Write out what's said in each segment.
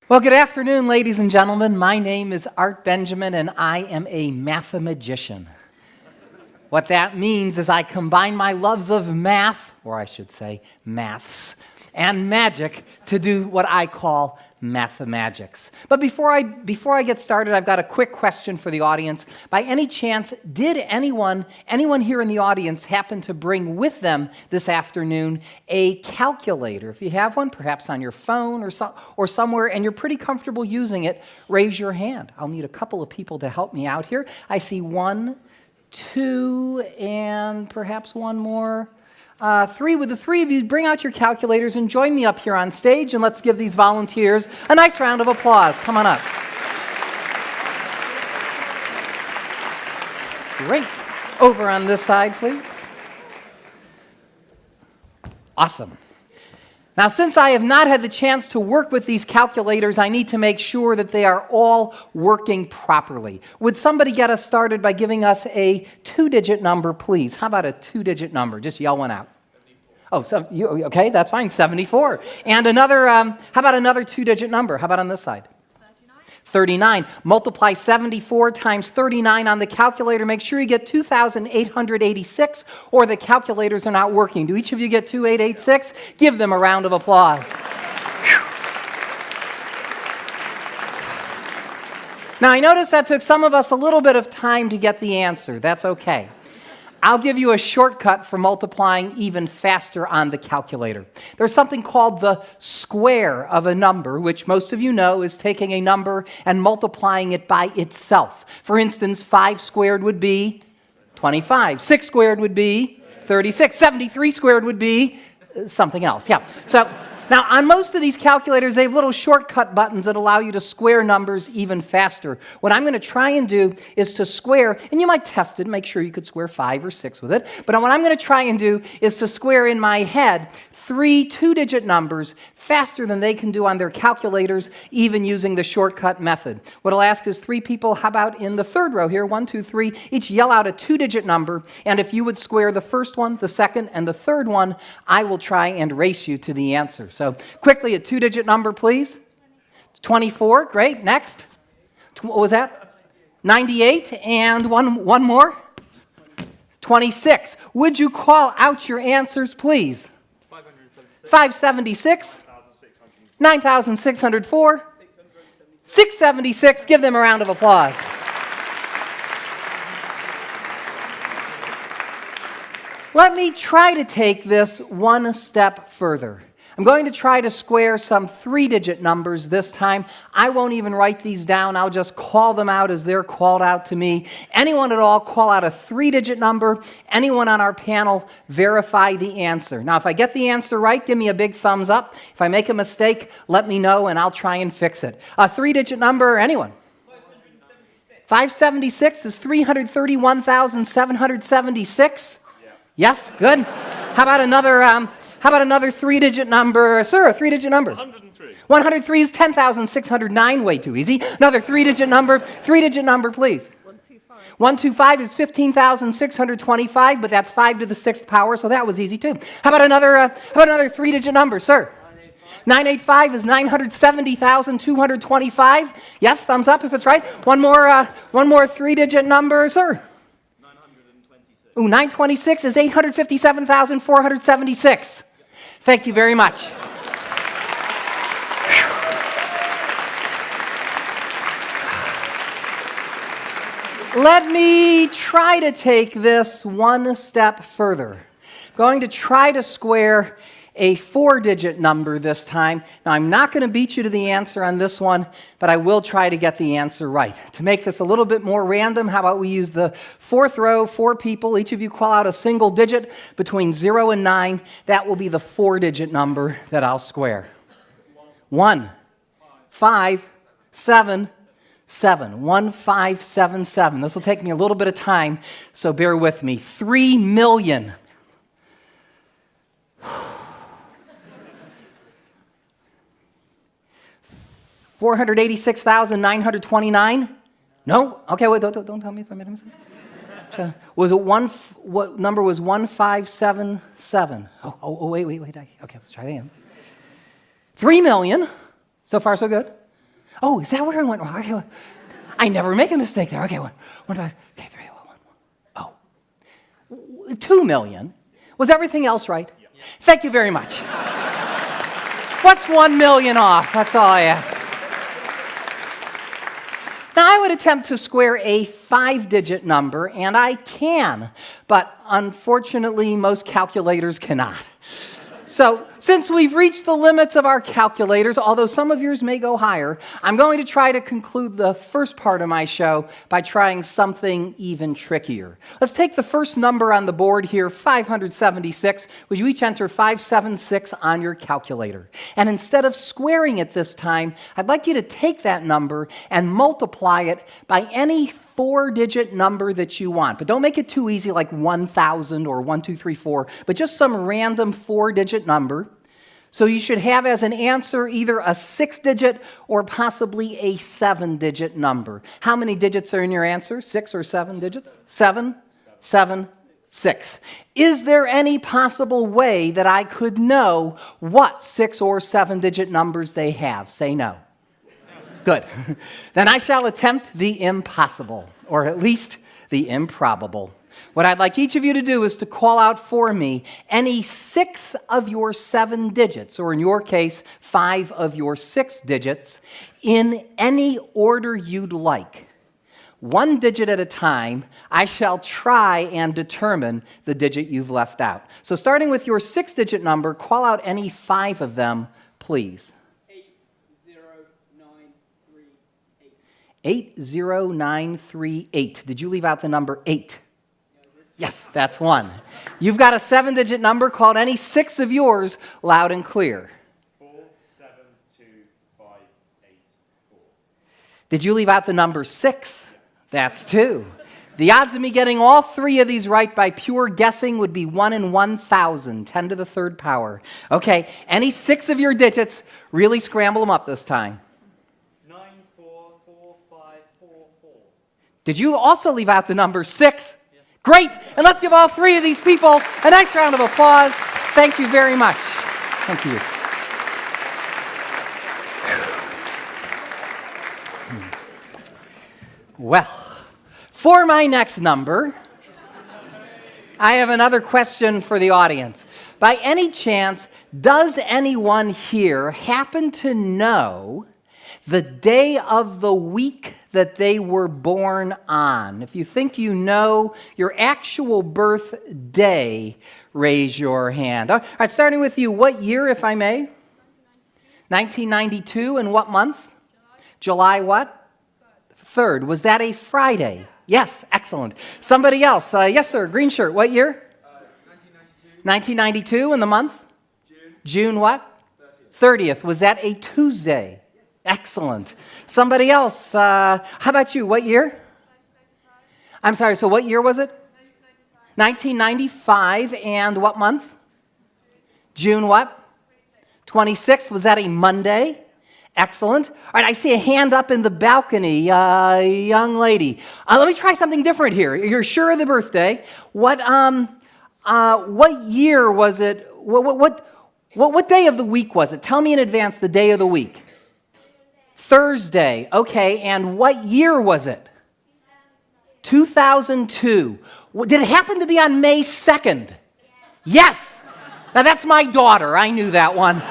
Well, good afternoon, ladies and gentlemen. My name is Art Benjamin, and I am a mathemagician. What that means is I combine my loves of math, or I should say maths, and magic to do what I call mathemagics. But before I get started, I've got a quick question for the audience. By any chance, did anyone here in the audience happen to bring with them this afternoon a calculator? If you have one, perhaps on your phone or somewhere, and you're pretty comfortable using it, raise your hand. I'll need a couple of people to help me out here. I see 1, 2, and perhaps one more. 3. Would the three of you bring out your calculators and join me up here on stage, and let's give these volunteers a nice round of applause. Come on up. Great. Over on this side, please. Awesome. Now, since I have not had the chance to work with these calculators, I need to make sure that they are all working properly. Would somebody get us started by giving us a 2-digit number, please? How about a 2-digit number? Just yell one out. 74. Oh, okay, that's fine, 74. And another, how about another 2-digit number? How about on this side? 39. Multiply 74 times 39 on the calculator. Make sure you get 2,886, or the calculators are not working. Do each of you get 2,886? Give them a round of applause. Now, I noticed that took some of us a little bit of time to get the answer. That's okay. I'll give you a shortcut for multiplying even faster on the calculator. There's something called the square of a number, which most of you know is taking a number and multiplying it by itself. For instance, 5 squared would be 25. 6 squared would be 36. 73 squared would be something else. Yeah. So now, on most of these calculators, they have little shortcut buttons that allow you to square numbers even faster. What I'm going to try and do is to square, and you might test it and make sure you could square 5 or 6 with it, but what I'm going to try and do is to square in my head 3 2-digit numbers faster than they can do on their calculators, even using the shortcut method. What I'll ask is 3 people, how about in the third row here, 1, 2, 3, each yell out a 2-digit number, and if you would square the first one, the second, and the third one, I will try and race you to the answer. So quickly, a 2-digit number, please. 24, great. Next. What was that? 98, and one more. 26. Would you call out your answers, please? 576. 9,604. 676. Give them a round of applause. Let me try to take this one step further. I'm going to try to square some 3-digit numbers this time. I won't even write these down. I'll just call them out as they're called out to me. Anyone at all call out a 3-digit number? Anyone on our panel verify the answer? Now, if I get the answer right, give me a big thumbs up. If I make a mistake, let me know and I'll try and fix it. A 3-digit number, anyone? 576 is 331,776. Yes, good. How about another 3-digit number? Sir, a 3-digit number. 103. 103 is 10,609. Way too easy. Another 3-digit number. 3-digit number, please. 125. 125 is 15,625, but that's 5 to the 6th power, so that was easy too. How about another 3-digit number, sir? 985 is 970,225. Yes, thumbs up if it's right. One more 3-digit number, sir. 926 is 857,476. Thank you very much. Let me try to take this one step further. I'm going to try to square a 4-digit number this time. Now, I'm not going to beat you to the answer on this one, but I will try to get the answer right. To make this a little bit more random, how about we use the 4th row, 4 people. Each of you call out a single digit between 0 and 9. That will be the 4-digit number that I'll square. 1, 5, 7, 7. 1577. This will take me a little bit of time, so bear with me. 3 million. 486,929? No? Okay, wait, don't tell me if I made a mistake. What number was 1577? Oh, wait. Okay, let's try that again. 3 million, so far so good. Oh, is that where I went wrong? Okay, I never make a mistake there. Okay, 1, 5, okay, 3, 1, 1. Oh, 2 million. Was everything else right? Yeah. Thank you very much. What's 1 million off? That's all I ask. Now, I would attempt to square a 5-digit number, and I can, but unfortunately, most calculators cannot. So, since we've reached the limits of our calculators, although some of yours may go higher, I'm going to try to conclude the first part of my show by trying something even trickier. Let's take the first number on the board here, 576. Would you each enter 576 on your calculator? And instead of squaring it this time, I'd like you to take that number and multiply it by any 4-digit number that you want. But don't make it too easy like 1,000 or 1, 2, 3, 4, but just some random 4-digit number. So you should have as an answer either a 6-digit or possibly a 7-digit number. How many digits are in your answer? 6 or 7 digits? 7? 7, 6. Is there any possible way that I could know what 6 or 7-digit numbers they have? Say no. Good. Then I shall attempt the impossible, or at least the improbable. What I'd like each of you to do is to call out for me any 6 of your 7 digits, or in your case, 5 of your 6 digits, in any order you'd like. 1 digit at a time, I shall try and determine the digit you've left out. So starting with your 6-digit number, call out any 5 of them, please. 80938. Did you leave out the number 8? Yes, that's 1. You've got a 7-digit number called any 6 of yours, loud and clear. 4725884. Did you leave out the number 6? That's 2. The odds of me getting all 3 of these right by pure guessing would be 1 in 1,000, 10 to the 3rd power. Okay, any 6 of your digits, really scramble them up this time. 944544. Did you also leave out the number 6? Yes. Great! And let's give all 3 of these people a nice round of applause. Thank you very much. Thank you. Well, for my next number, I have another question for the audience. By any chance, does anyone here happen to know the day of the week that they were born on? If you think you know your actual birthday, raise your hand. All right, starting with you, what year, if I may? 1992, and what month? July what? 3rd. Was that a Friday? Yes, excellent. Somebody else. Yes, sir, green shirt. What year? 1992, and the month? June what? 30th. Was that a Tuesday? Excellent. Somebody else. How about you? What year? I'm sorry, so what year was it? 1995. And what month? June what? 26th. Was that a Monday? Excellent. All right, I see a hand up in the balcony, young lady. Let me try something different here. You're sure of the birthday. What year was it? What day of the week was it? Tell me in advance the day of the week. Thursday. Okay, and what year was it? 2002. Did it happen to be on May 2nd? Yes. Now that's my daughter. I knew that one.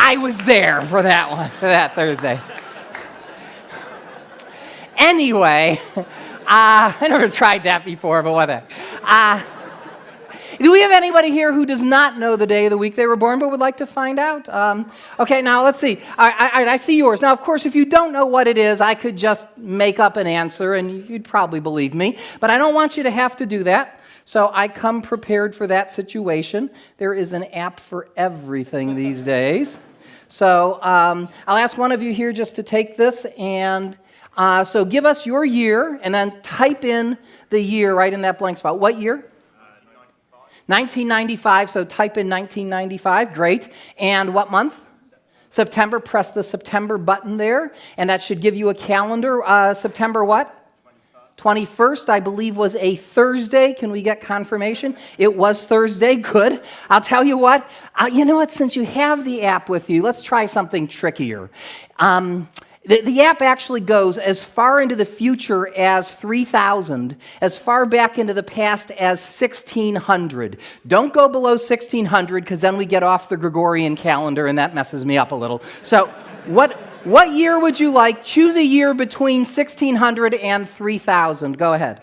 I was there for that one, for that Thursday. Anyway, I never tried that before, but whatever. Do we have anybody here who does not know the day of the week they were born but would like to find out? Okay, now let's see. I see yours. Now, of course, if you don't know what it is, I could just make up an answer and you'd probably believe me. But I don't want you to have to do that. So I come prepared for that situation. There is an app for everything these days. So I'll ask one of you here just to take this, and so give us your year, and then type in the year right in that blank spot. What year? 1995, so type in 1995, great. And what month? September. Press the September button there, and that should give you a calendar. September what? 21st, I believe, was a Thursday. Can we get confirmation? It was Thursday. Good. I'll tell you what. You know what? Since you have the app with you, let's try something trickier. The app actually goes as far into the future as 3000, as far back into the past as 1600. Don't go below 1600 because then we get off the Gregorian calendar and that messes me up a little. So what year would you like? Choose a year between 1600 and 3000. Go ahead.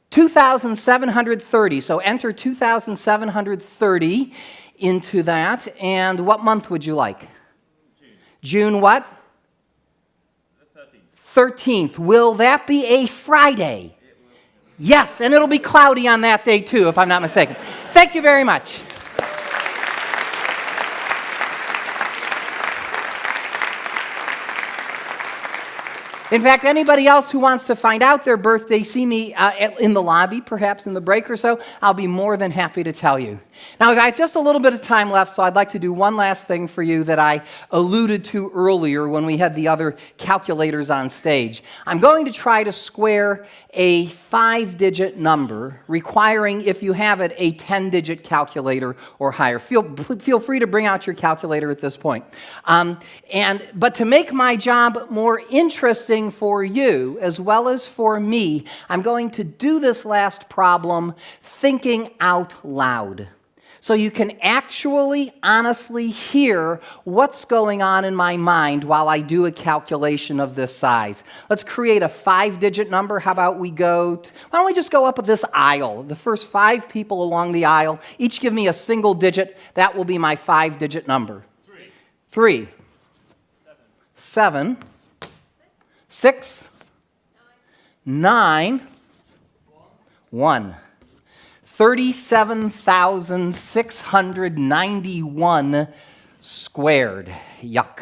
2730. So enter 2730 into that. And what month would you like? June what? The 13th. 13th. Will that be a Friday? Yes, and it'll be cloudy on that day too, if I'm not mistaken. Thank you very much. In fact, anybody else who wants to find out their birthday, see me in the lobby, perhaps in the break or so. I'll be more than happy to tell you. Now, I've got just a little bit of time left, so I'd like to do one last thing for you that I alluded to earlier when we had the other calculators on stage. I'm going to try to square a 5-digit number, requiring, if you have it, a 10-digit calculator or higher. Feel free to bring out your calculator at this point. But to make my job more interesting for you as well as for me, I'm going to do this last problem thinking out loud. So you can actually, honestly hear what's going on in my mind while I do a calculation of this size. Let's create a 5-digit number. How about we why don't we just go up this aisle? The first 5 people along the aisle, each give me a single digit. That will be my 5-digit number. 3. 7. 6. 9. 1. 37,691 squared. Yuck.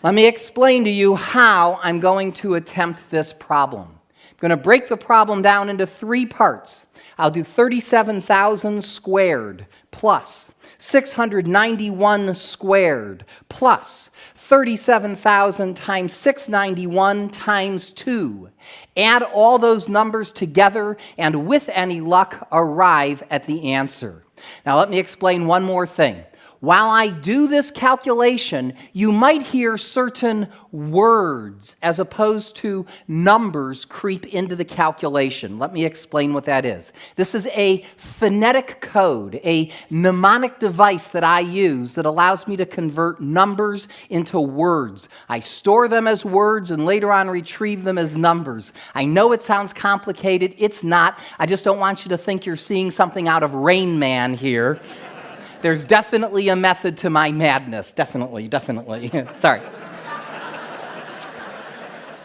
Let me explain to you how I'm going to attempt this problem. I'm going to break the problem down into 3 parts. I'll do 37,000 squared plus 691 squared plus 37,000 times 691 times 2. Add all those numbers together and with any luck arrive at the answer. Now let me explain one more thing. While I do this calculation, you might hear certain words as opposed to numbers creep into the calculation. Let me explain what that is. This is a phonetic code, a mnemonic device that I use that allows me to convert numbers into words. I store them as words and later on retrieve them as numbers. I know it sounds complicated. It's not. I just don't want you to think you're seeing something out of Rain Man here. There's definitely a method to my madness. Definitely. Sorry.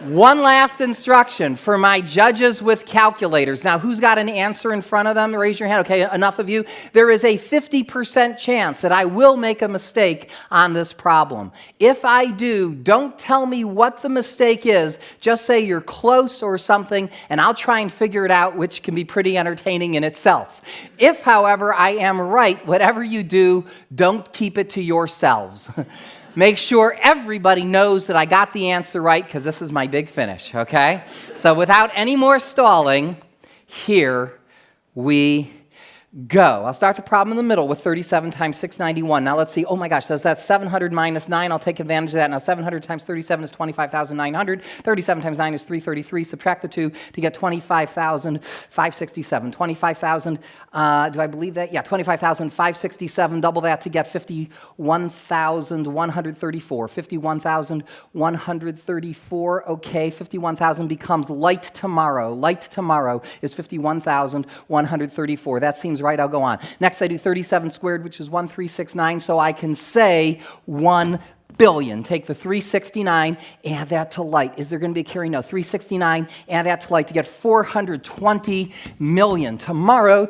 One last instruction for my judges with calculators. Now, who's got an answer in front of them? Raise your hand. Okay, enough of you. There is a 50% chance that I will make a mistake on this problem. If I do, don't tell me what the mistake is. Just say you're close or something, and I'll try and figure it out, which can be pretty entertaining in itself. If, however, I am right, whatever you do, don't keep it to yourselves. Make sure everybody knows that I got the answer right, because this is my big finish, okay? So without any more stalling, here we go. I'll start the problem in the middle with 37 times 691. Now let's see. Oh my gosh, so that's 700 minus 9. I'll take advantage of that. Now 700 times 37 is 25,900. 37 times 9 is 333. Subtract the 2 to get 25,567. 25,000, do I believe that? Yeah, 25,567. Double that to get 51,134. 51,134. Okay, 51,000 becomes light tomorrow. Light tomorrow is 51,134. That seems right, I'll go on. Next, I do 37 squared, which is 1369, so I can say 1 billion. Take the 369, add that to light. Is there going to be a carry? No. 369, add that to light to get 420 million. Tomorrow.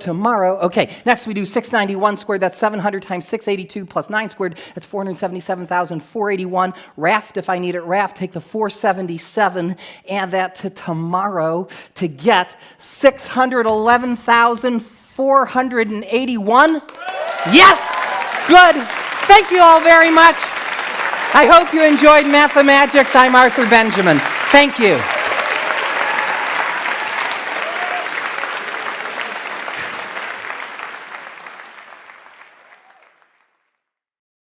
Okay, next we do 691 squared. That's 700 times 682 plus 9 squared. That's 477,481. Raft, if I need it, raft. Take the 477, add that to tomorrow to get 611,481. Yes! Good. Thank you all very much. I hope you enjoyed Mathemagics. I'm Arthur Benjamin. Thank you.